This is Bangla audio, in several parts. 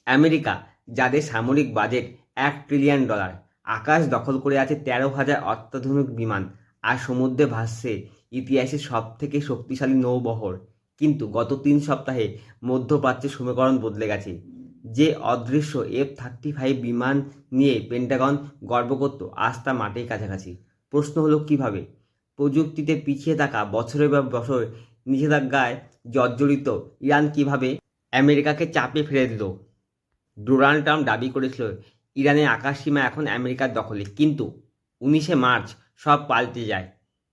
আমেরিকা, যাদের সামরিক বাজেট $1 ট্রিলিয়ন, আকাশ দখল করে আছে 13,000 অত্যাধুনিক বিমান আর সমুদ্রে ভাসছে ইতিহাসের সবথেকে শক্তিশালী নৌবহর, কিন্তু গত 3 সপ্তাহে মধ্যপ্রাচ্যের সমীকরণ বদলে গেছে। যে অদৃশ্য F-35 বিমান নিয়ে পেন্টাগন গর্ব করত, আজ তা মাটির কাছাকাছি। প্রশ্ন হলো কিভাবে? প্রযুক্তিতে পিছিয়ে থাকা বছরের পর বছর নিষেধাজ্ঞায় জর্জরিত ইরান কিভাবে আমেরিকাকে চাপে ফেলে দিল? ডোনাল্ড ট্রাম্প দাবি করেছিল ইরানের আকাশসীমা এখন আমেরিকার দখলে, কিন্তু 19 মার্চ সব পাল্টে যায়।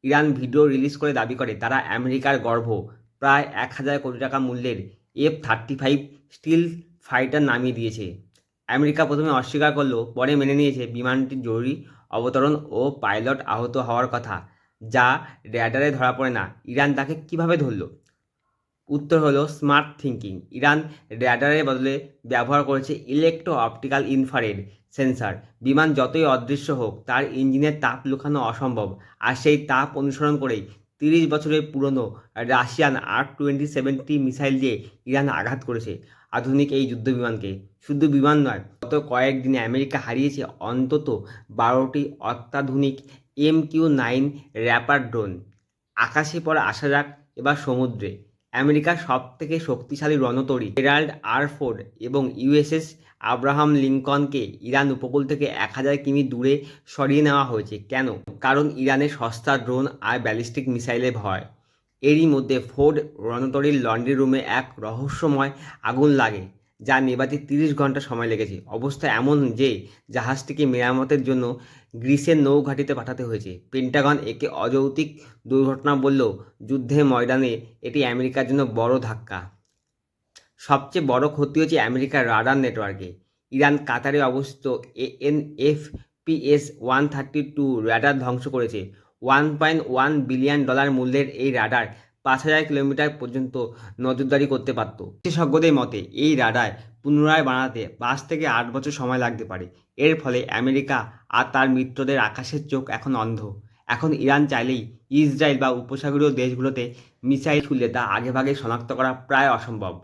ইরান ভিডিও রিলিজ করে দাবি করে তারা আমেরিকার গর্ভ প্রায় 1,000 কোটি টাকা মূল্যের F-35 স্টিল ফাইটার নামিয়ে দিয়েছে। আমেরিকা প্রথমে অস্বীকার করলেও পরে মেনে নিয়েছে বিমানটির জরুরি অবতরণ ও পাইলট আহত হওয়ার কথা, যা র্যাডারে ধরা পড়ে না। ইরান তাকে কিভাবে ধরল? উত্তর হলো স্মার্ট থিঙ্কিং। ইরান র্যাডারের বদলে ব্যবহার করেছে ইলেকট্রো অপটিক্যাল ইনফ্রারেড সেন্সর। বিমান যতই অদৃশ্য হোক, তার ইঞ্জিনের তাপ লুকানো অসম্ভব, আর সেই তাপ অনুসরণ করেই 30 বছরের পুরনো রাশিয়ান R-2070 মিসাইল দিয়ে ইরান আঘাত করেছে আধুনিক এই যুদ্ধবিমানকে। শুধু বিমান নয়, গত কয়েকদিনে আমেরিকা হারিয়েছে অন্তত 12টি অত্যাধুনিক MQ-9 র্যাপার ড্রোন। আকাশে পর আসা যাক এবার সমুদ্রে। আমেরিকার সবথেকে শক্তিশালী রণতরী জেরাল্ড আর ফোর্ড এবং ইউএসএস আব্রাহাম লিঙ্কনকে ইরান উপকূল থেকে 1,000 কিমি দূরে সরিয়ে নেওয়া হয়েছে। কেন? কারণ ইরানের সস্তা ড্রোন আর ব্যালিস্টিক মিসাইলের ভয়। এরই মধ্যে ফোর্ড রণতরীর লন্ড্রি রুমে এক রহস্যময় আগুন লাগে, যা নেভাতে 30 ঘন্টা সময় লেগেছে। অবস্থা এমন যে জাহাজটিকে মেরামতের জন্য গ্রিসের নৌঘাঁটিতে পাঠাতে হয়েছে। পেন্টাগন একে অযৌক্তিক দুর্ঘটনা বললেও যুদ্ধের ময়দানে এটি আমেরিকার জন্য বড় ধাক্কা। সবচেয়ে বড় ক্ষতি হচ্ছে আমেরিকার রাডার নেটওয়ার্কে। ইরান কাতারে অবস্থিত ANFPS-132 রাডার ধ্বংস করেছে। $1.1 বিলিয়ন মূল্যের এই রাডার 5,000 কিলোমিটার পর্যন্ত নজরদারি করতে পারত। বিশেষজ্ঞদের মতে এই রাডার পুনরায় বানাতে 5 থেকে 8 বছর সময় লাগতে পারে। এর ফলে আমেরিকা আর তার মিত্রদের আকাশের চোখ এখন অন্ধ। এখন ইরান চাইলেই ইসরায়েল বা উপসাগরীয় দেশগুলোতে মিসাইল ছুড়লে তা আগেভাগে শনাক্ত করা প্রায় অসম্ভব।